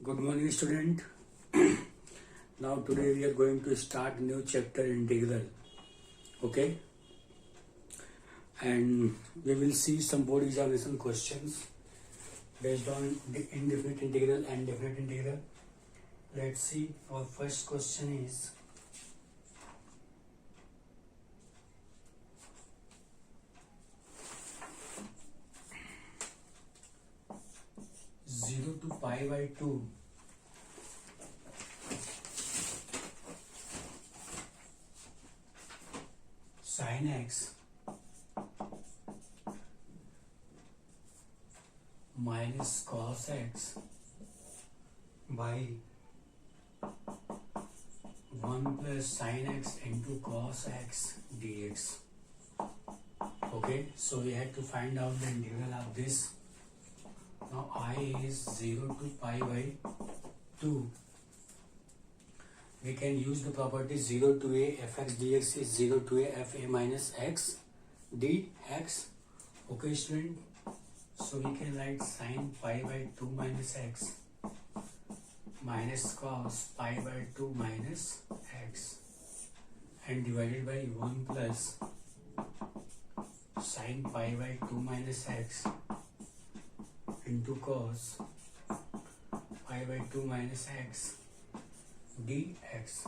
Good morning, student. Now today we are going to start new chapter integral. Okay, and we will see some board examination questions based on the indefinite integral and definite integral. Let's see. Our first question is zero to pi by 2 sin x minus cos x by 1 plus sin x into cos x dx. Okay, so we had to find out the integral of this. Now I is 0 to pi by 2. We can use the property 0 to a fx dx is 0 to a fa minus x dx. Okay, student. So we can write sin pi by 2 minus x minus cos pi by 2 minus x and divided by 1 plus sin pi by 2 minus x into cos pi by 2 minus x dx.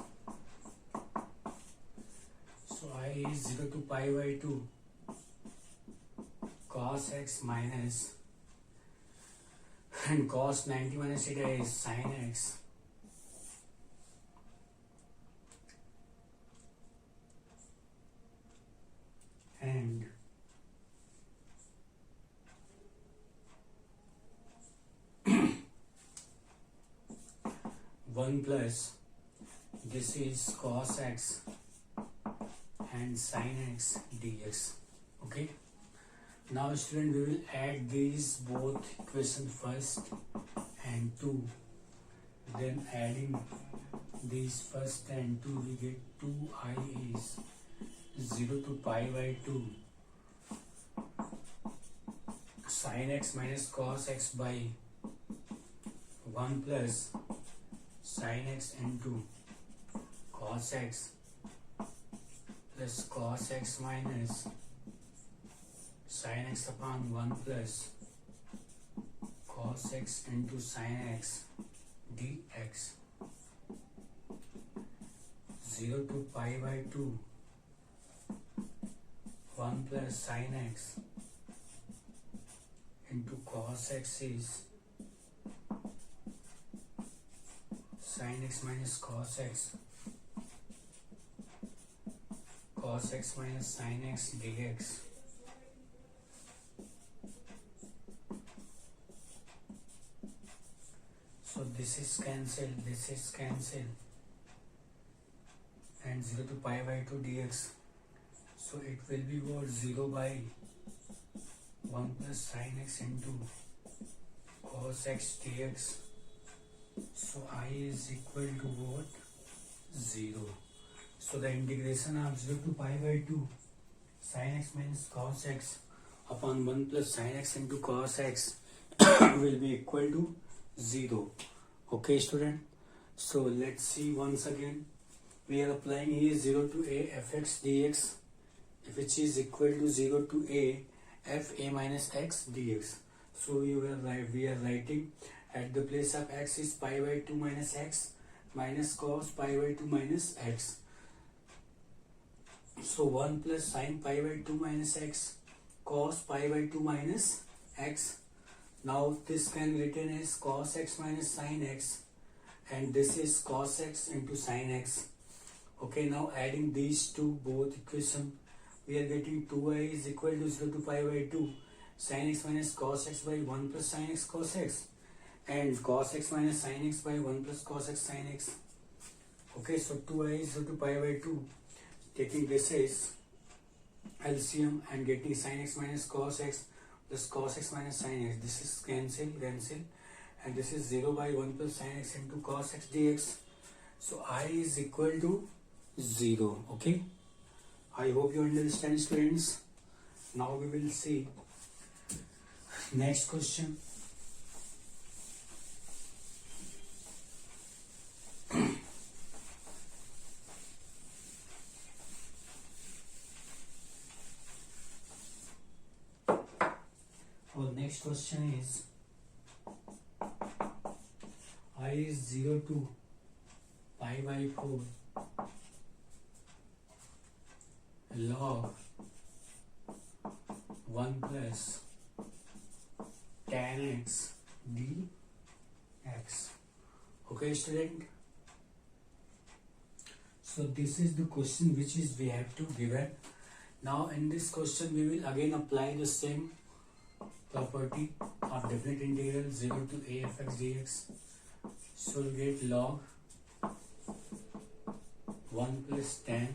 So I is 0 to pi by 2 cos x minus and cos 90 minus theta is sin x and 1 plus this is cos x and sin x dx. Okay, now student we will add these both equation first and 2, then adding these first and 2 we get 2I is 0 to pi by 2 sin x minus cos x by 1 plus sin x into cos x plus cos x minus sin x upon 1 plus cos x into sin x dx. 0 to pi by 2 1 plus sin x into cos x is sin x minus cos x minus sin x dx. So this is cancelled and 0 to pi by 2 dx. So it will be what 0 by 1 plus sin x into cos x dx. So I is equal to what? 0. So the integration of 0 to pi by 2 sin x minus cos x upon 1 plus sin x into cos x will be equal to 0. Okay, student. So let's see once again. We are applying here 0 to a fx dx, which is equal to 0 to a fa minus x dx. So we are writing at the place of x is pi by 2 minus x minus cos pi by 2 minus x. So 1 plus sin pi by 2 minus x cos pi by 2 minus x. Now this can be written as cos x minus sin x and this is cos x into sin x. Okay, now adding these two both equation we are getting 2I is equal to 0 to pi by 2 sin x minus cos x by 1 plus sin x cos x and cos x minus sin x by 1 plus cos x sin x. Okay, so 2I is 0 to pi by 2, taking this is LCM and getting sin x minus cos x plus cos x minus sin x. This is cancel and this is 0 by 1 plus sin x into cos x dx. So I is equal to 0. Okay, I hope you understand, students. Now we will see next question. question is I is 0 to pi by 4 log 1 plus tan x dx. Okay, student? So this is the question which is we have to given. Now in this question we will again apply the same property of definite integral 0 to a f x dx. So we get log 1 plus tan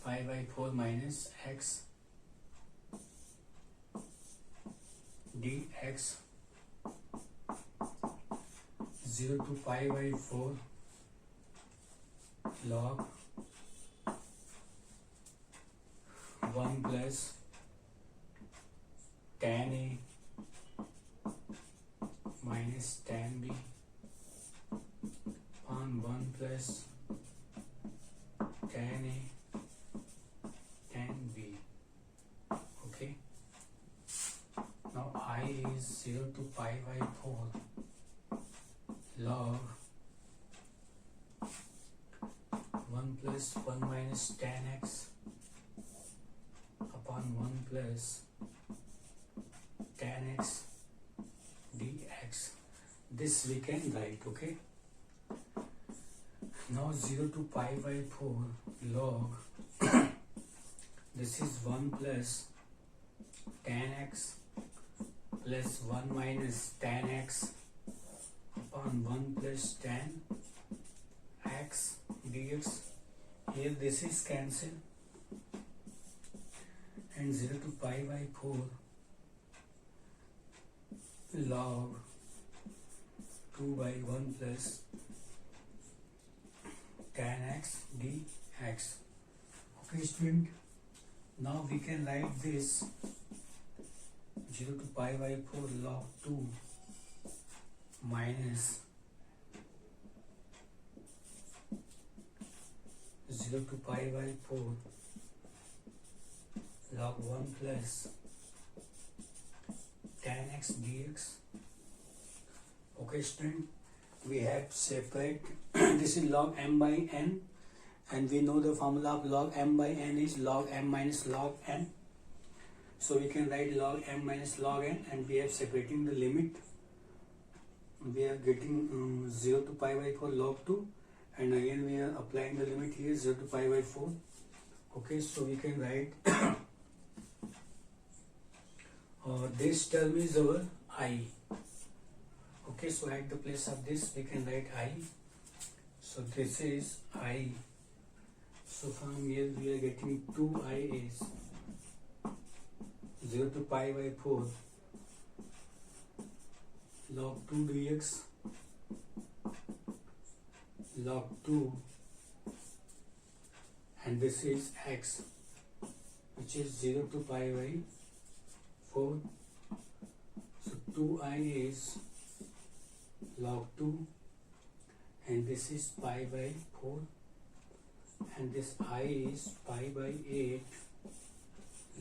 pi by 4 minus x dx 0 to pi by 4 log 1 plus tan a minus tan b upon 1 plus tan a tan b. Okay, now I is 0 to pi by 4 log 1 plus 1 minus tan x upon 1 plus tan x dx. This we can write. Okay, now 0 to pi by 4 log this is 1 plus tan x plus 1 minus tan x upon 1 plus tan x dx. Here this is cancelled and 0 to pi by 4 log 2 by 1 plus tan x dx. Okay, student, now we can write this 0 to pi by 4 log 2 minus 0 to pi by 4 log 1 plus tan x dx. Okay, student, we have separate this is log m by n, and we know the formula of log m by n is log m minus log n. So we can write log m minus log n, and we are separating the limit. We are getting 0 to pi by 4 log 2, and again we are applying the limit here 0 to pi by 4. Okay, so we can write this term is our I. Okay, so at the place of this we can write I. So this is I. So from here we are getting 2I is 0 to pi by 4 log 2 dx log 2, and this is x, which is 0 to pi by 4. So 2I is log 2, and this is pi by 4, and this I is pi by 8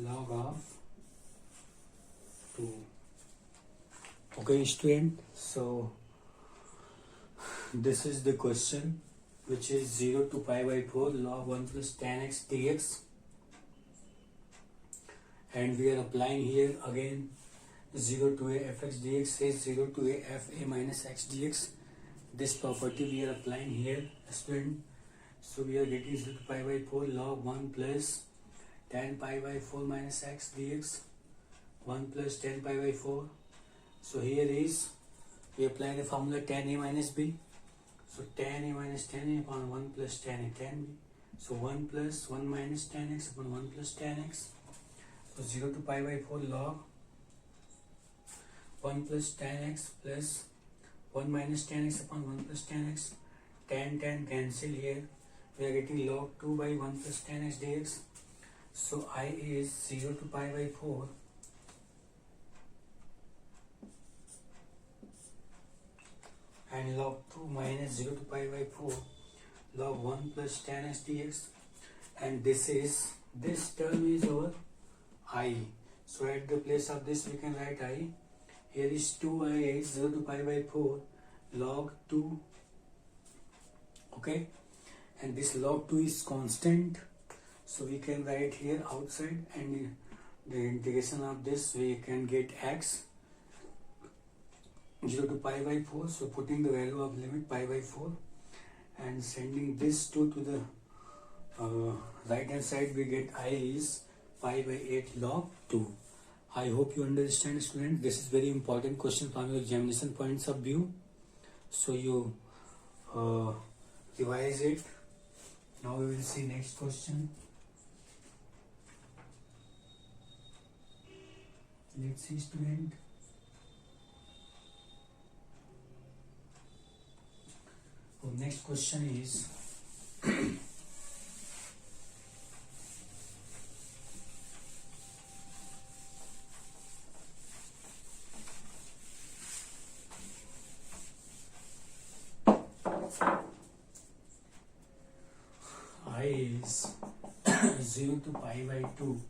log of 2. Okay, student, so this is the question, which is 0 to pi by 4 log 1 plus tan x dx, and we are applying here again 0 to a fx dx says 0 to a f a minus x dx. This property we are applying here, student. So we are getting 0 to pi by 4 log 1 plus tan pi by 4 minus x dx, 1 plus tan pi by 4. So here is we apply the formula tan a minus b. So tan a minus tan a upon 1 plus tan a tan b. So 1 plus 1 minus tan x upon 1 plus tan x. So 0 to pi by 4 log 1 plus tan x plus 1 minus tan x upon 1 plus tan x. Tan cancel here. We are getting log 2 by 1 plus tan x dx. So I is 0 to pi by 4 and log 2 minus 0 to pi by 4 log 1 plus tan x dx, and this term is our I. So at the place of this we can write I. Here is 2i is 0 to pi by 4 log 2. Okay, and this log 2 is constant, so we can write here outside, and the integration of this we can get x 0 to pi by 4. So putting the value of limit pi by 4 and sending this 2 to the right hand side, we get I is pi by 8 log 2. I hope you understand, student. This is very important question from your examination points of view. So you revise it. Now we will see next question. Let's see, student. So next question is I is 0 to pi by 2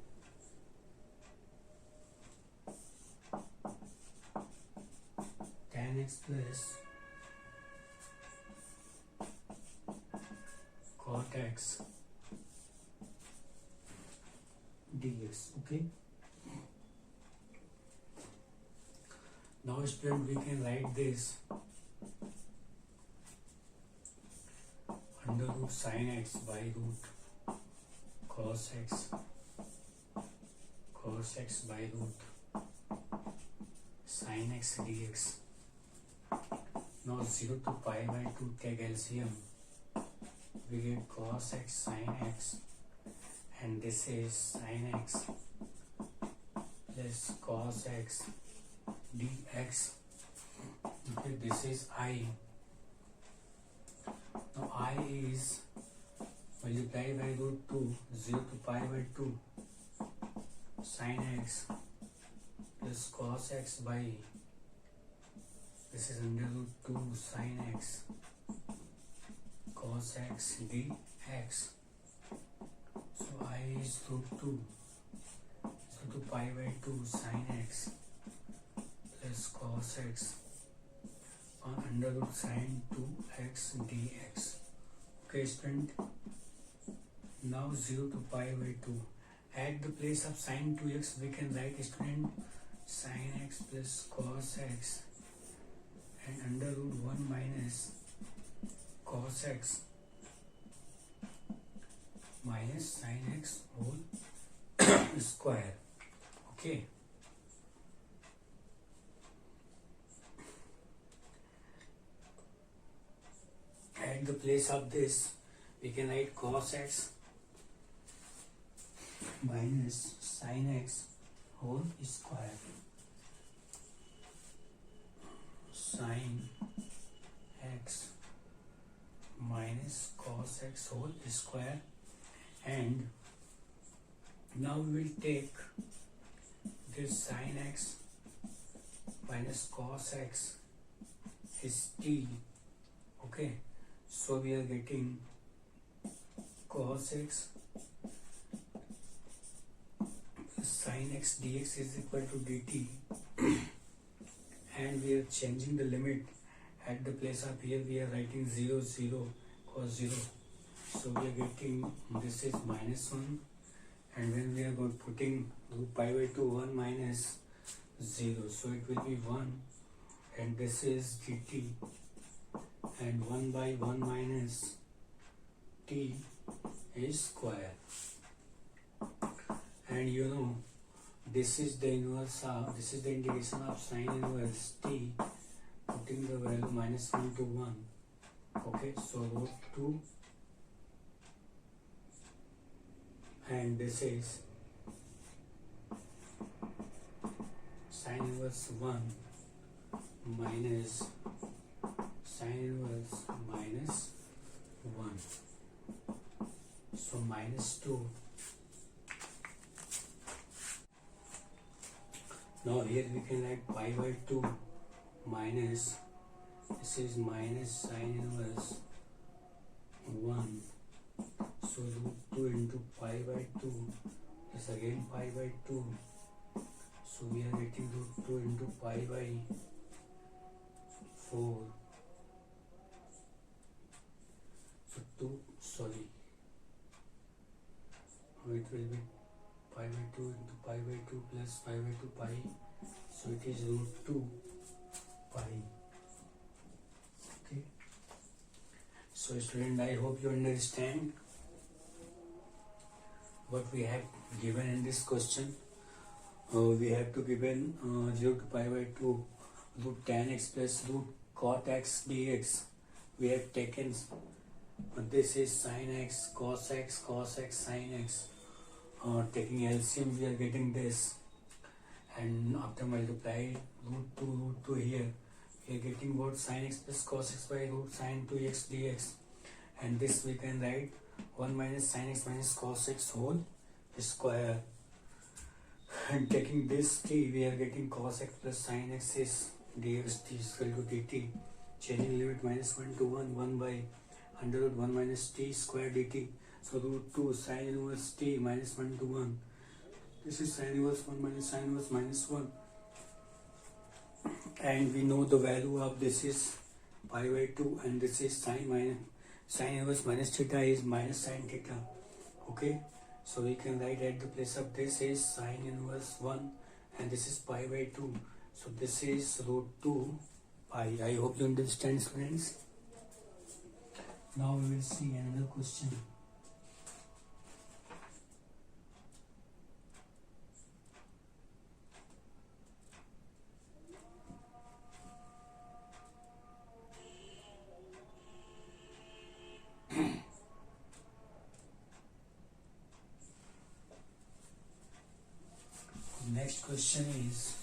tan x plus cot x dx. Okay, now student, we can write this under root sin x by root cos x by root sin x dx. Now 0 to pi by 2 take LCM, we get cos x sin x, and this is sin x plus cos x dx. Okay, this is I. Now I is multiplied by root 2, 0 to pi by 2 sin x plus cos x by, this is under root 2 sin x cos x dx. So I is root 2, 0 to pi by 2 sin x plus cos x on under root sin 2x dx. Okay, student. Now 0 to pi by 2. At the place of sin 2x, we can write, student, sin x plus cos x and under root 1 minus cos x minus sin x whole square. Okay. At the place of this, we can write cos x minus sin x whole square. Sin x minus cos x whole square, and now we will take this sin x minus cos x is t. Okay, so we are getting cos x plus sin x dx is equal to dt, and we are changing the limit. At the place of here we are writing 0 0 cos 0, so we are getting, this is minus 1, and when we are going putting root pi by 2 1 minus 0, so it will be 1, and this is dt, and 1 by 1 minus t is square. And you know, this is the inverse of, this is the integration of sin inverse t, putting the value minus 1 to 1. Okay, so root 2, and this is sin inverse 1 minus sin inverse minus 1, so minus 2. Now here we can write pi by 2 minus, this is minus sin inverse 1, so root 2 into pi by 2 is again pi by 2 So we are getting root 2 into pi by 4. So 2, sorry, it will be pi by 2 into pi by 2 plus pi by 2 pi. So it is root 2 pi. Okay. So student, I hope you understand what we have given in this question. We have to given 0 to pi by 2 root tan x plus root cot x dx. We have taken this is sin x, cos x, sin x. Taking LCM, we are getting this, and after multiply root 2 here, we are getting what sin x plus cos x by root sin 2x dx, and this we can write 1 minus sin x minus cos x whole square. And taking this t, we are getting cos x plus sin x is dx t is equal to dt. Changing limit minus 1 to 1, 1 by under root 1 minus t square dt. So root 2 sin inverse t minus 1 to 1. This is sin inverse 1 minus sin inverse minus 1. And we know the value of this is pi by 2, and this is sin inverse minus theta is minus sin theta. Okay. So we can write at the place of this is sin inverse 1, and this is pi by 2. So this is root 2 pi. I hope you understand, students. Now we will see another question. Next question is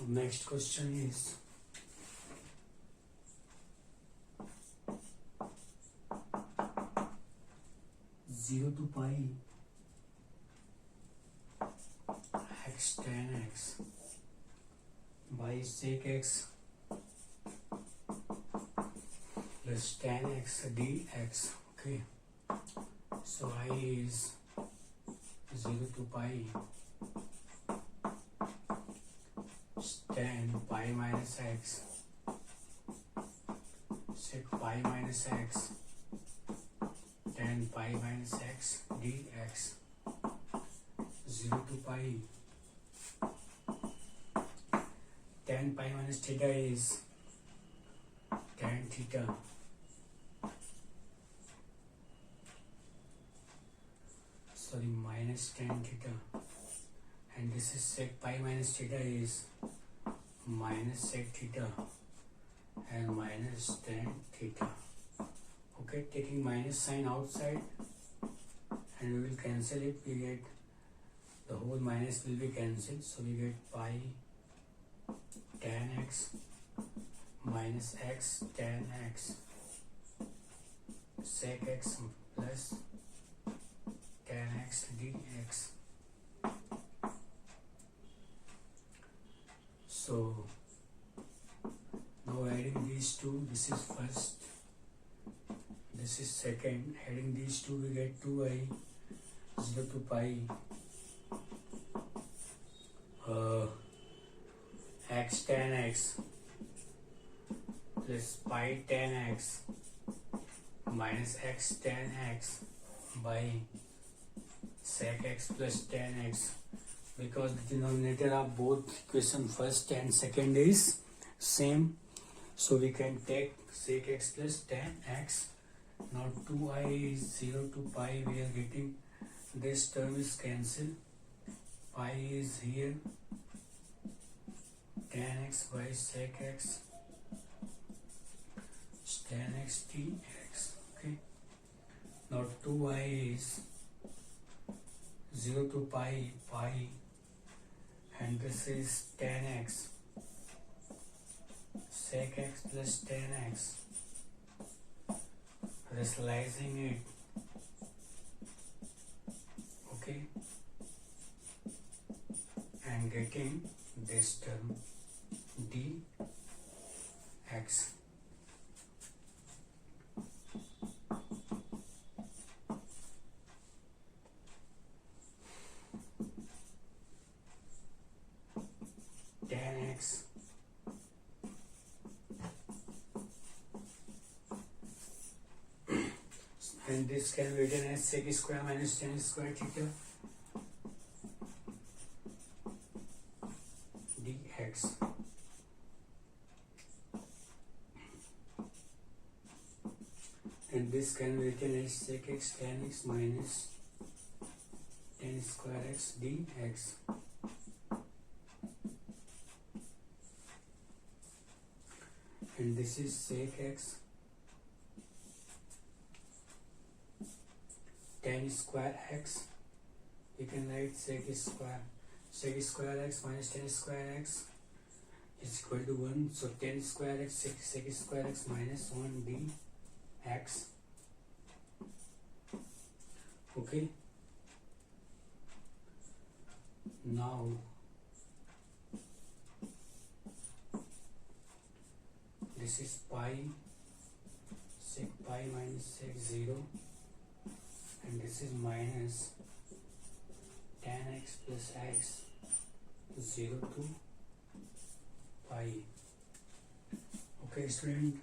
next question is zero to pi x tan x by sec x plus tan x dx. Okay, so I is 0 to pi tan pi minus x sec pi minus x tan pi minus x dx. 0 to pi tan pi minus theta is tan theta, sorry, minus tan theta, and this is sec pi minus theta is minus sec theta and minus tan theta. Okay, taking minus sign outside and we will cancel it, we get the whole minus will be cancelled, so we get pi tan x minus x tan x sec x plus tan x dx. So now adding these two, this is first, this is second, adding these two we get 2i 0 to pi x tan x plus pi tan x minus x tan x by sec x plus tan x, because the denominator of both equation first and second is same, so we can take sec x plus tan x. Now 2i is 0 to pi, we are getting this term is cancelled, pi is here, tan x by sec x tan x dx. Okay, now 2i is 0 to pi and this is tan x sec x plus tan x. Rationalizing it, am getting this term dx. Tan x and this can be written as sec square minus tan square theta dx. And this can be written as sec x tan x minus tan square x dx. And this is sec x tan square x. You can write sec square x minus tan square x is equal to 1. So tan square x sec square x minus 1 dx. Okay. Now this is pi sec pi minus sec 0, and this is minus tan x plus x 0 to pi. Okay, student.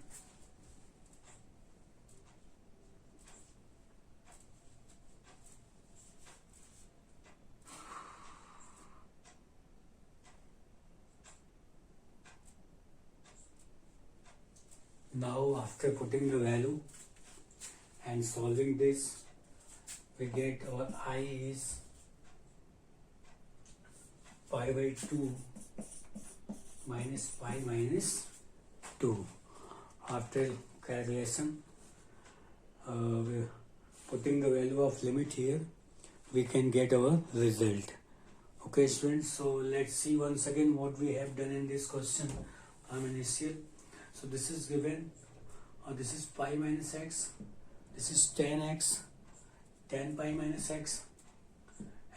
Now after putting the value and solving this, we get our I is pi by 2 minus pi minus 2. After calculation, putting the value of limit here, we can get our result. Okay, students, so let's see once again what we have done in this question. Initial. So this is given, this is pi minus x, this is tan x, tan pi minus x,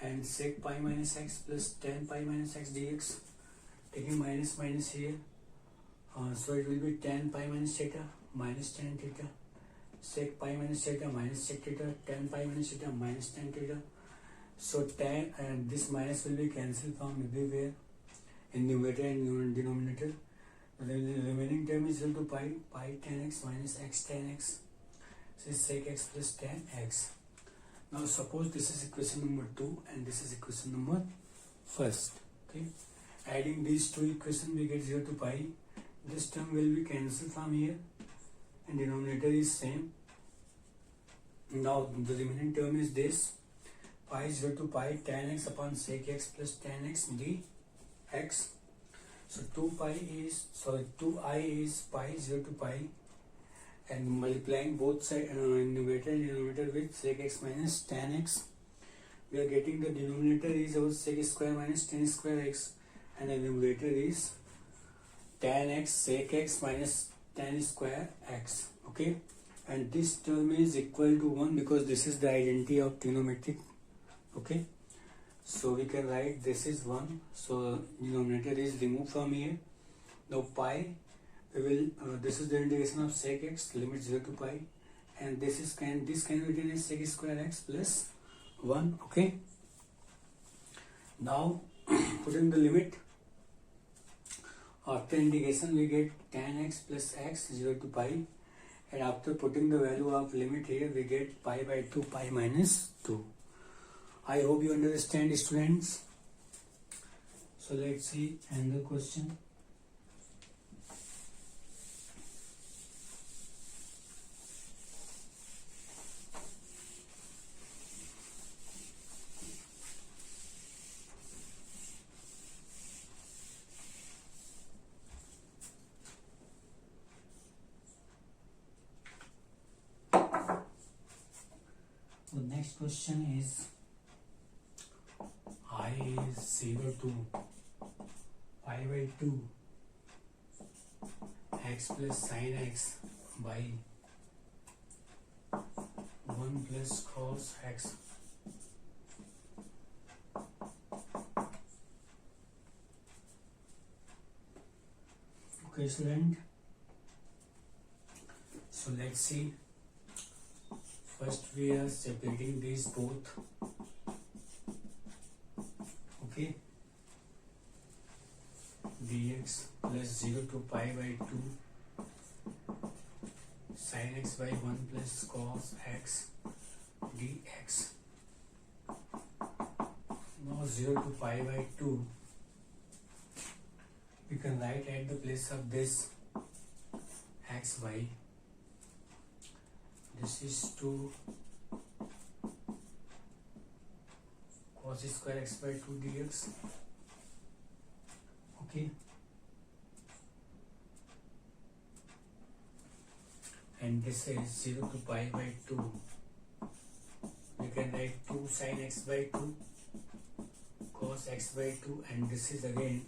and sec pi minus x plus tan pi minus x dx. Taking minus minus here, so it will be tan pi minus theta minus tan theta, sec pi minus theta minus sec theta, tan pi minus theta minus tan theta. So tan and this minus will be cancelled from everywhere in numerator and denominator. The remaining term is equal to pi tan x minus x tan x. This is sec x plus tan x. Now suppose this is equation number 2 and this is equation number 1. Okay, adding these two equations we get 0 to pi. This term will be cancelled from here and denominator is same. Now the remaining term is this pi 0 to pi tan x upon sec x plus tan x dx. So 2i is pi 0 to pi, and multiplying both sides numerator and denominator with sec x minus tan x, we are getting the denominator is our sec square minus tan square x, and the numerator is tan x sec x minus tan square x. Okay, and this term is equal to 1 because this is the identity of trigonometric. Okay, so we can write this is 1, so denominator is removed from here. Now pi, we will this is the integration of sec x limit 0 to pi, and this can be written as sec square x plus 1. Okay, now putting the limit after integration we get tan x plus x 0 to pi, and after putting the value of limit here we get pi by 2 pi minus 2. I hope you understand, students. So let's see another question. The next question is I is 0 to pi by 2 x plus sin x by 1 plus cos x. Okay, student. So let's see. First we are separating these both. Okay. Dx plus 0 to pi by 2 sin x by 1 plus cos x dx. Now 0 to pi by 2 we can write at the place of this xy. This is 2 cos square x by 2 dx. Okay. And this is 0 to pi by 2. We can write 2 sin x by 2 cos x by 2, and this is again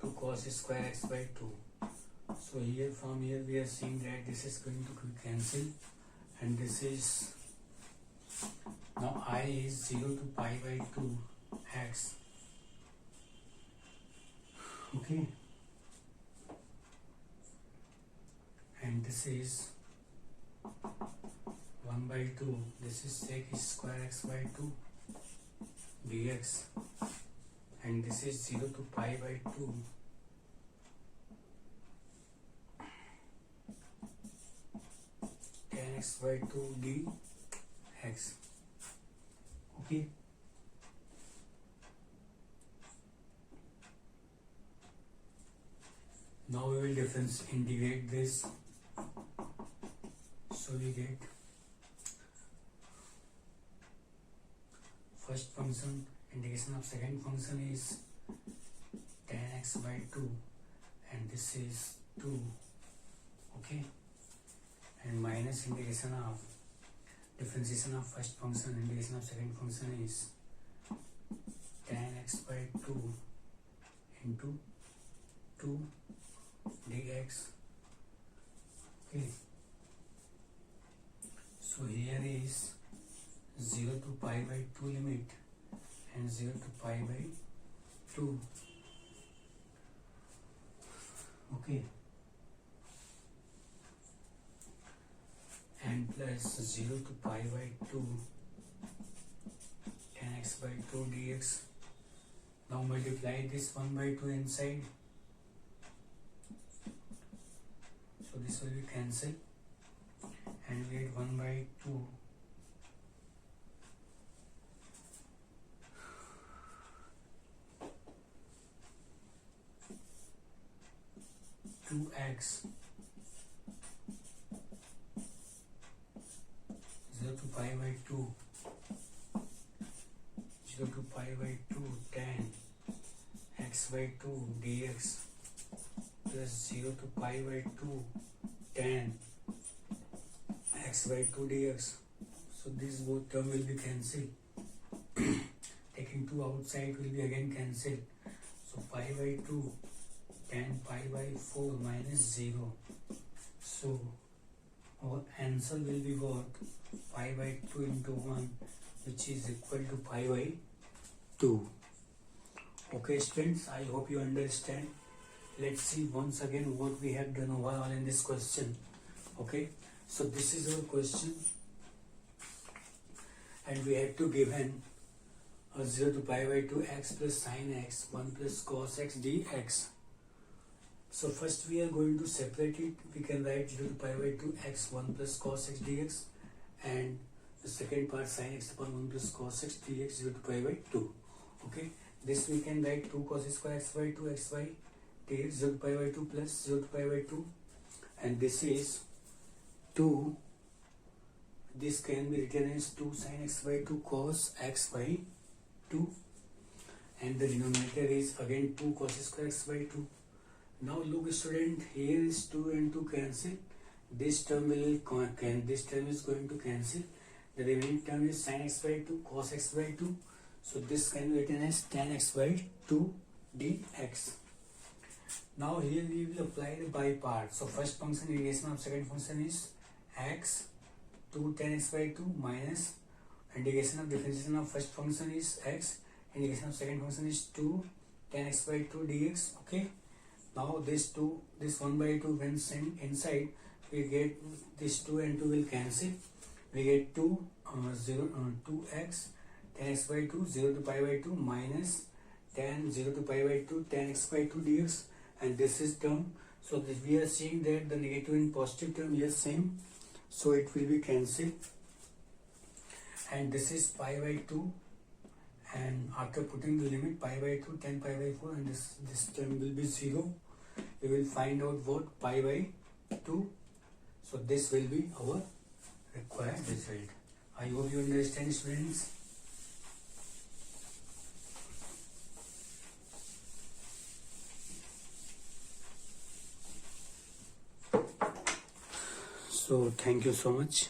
2 cos square x by 2. So here, from here we are seeing that this is going to cancel, and this is now I is 0 to pi by 2 x. Okay, and this is 1 by 2. This is sec square x by 2 dx, and this is 0 to pi by 2 tan x by 2 dx. Okay. Now we will integrate this. So we get first function, integration of second function is tan x by 2, and this is 2. Okay, and minus integration of differentiation of first function, integration of second function is tan x by 2 into 2 dx. Okay, so here is 0 to pi by 2 limit and 0 to pi by 2. Okay, and plus 0 to pi by 2 tan x by 2 dx. Now multiply this 1 by 2 inside. So this will be cancelled, and we get 1 by 2 2x 0 to pi by 2 0 to pi by 2 tan x by 2 dx plus 0 to pi by 2 tan x by 2 dx. So these both term will be cancelled. Taking 2 outside will be again cancelled. So pi by 2 tan pi by 4 minus 0. So our answer will be what? Pi by 2 into 1, which is equal to pi by 2. Okay students, I hope you understand. Let's see once again what we have done overall in this question. Okay, so this is our question, and we have to given a 0 to pi by 2 x plus sin x 1 plus cos x dx. So first we are going to separate it. We can write 0 to pi by 2 x 1 plus cos x dx, and the second part sin x upon 1 plus cos x dx 0 to pi by 2. Okay, this we can write 2 cos square x by 2 xy dx 0 to pi by 2 plus 0 to pi by 2, and this is 2. This can be written as 2 sin x by 2 cos x by 2, and the denominator is again 2 cos square x by 2. Now look student, here is 2 and 2 cancel. This term this term is going to cancel. The remaining term is sin x by 2 cos x by 2. So this can be written as tan x by 2 dx. Now here we will apply the by part. So first function integration of second function is x 2 tan x by 2 minus integration of differentiation of first function is x, integration of second function is 2 tan x by 2 dx. Okay, Now this 1 by 2 when sent inside, we get this 2 and 2 will cancel. We get 2x tan x by 2 0 to pi by 2 minus tan 0 to pi by 2 tan x by 2 dx, and this is term. So this, we are seeing that the negative and positive term is same, so it will be cancelled, and this is pi by 2, and after putting the limit pi by 2 tan pi by 4, and this term will be 0. We will find out what pi by 2. So this will be our required result. I hope you understand, students. So thank you so much.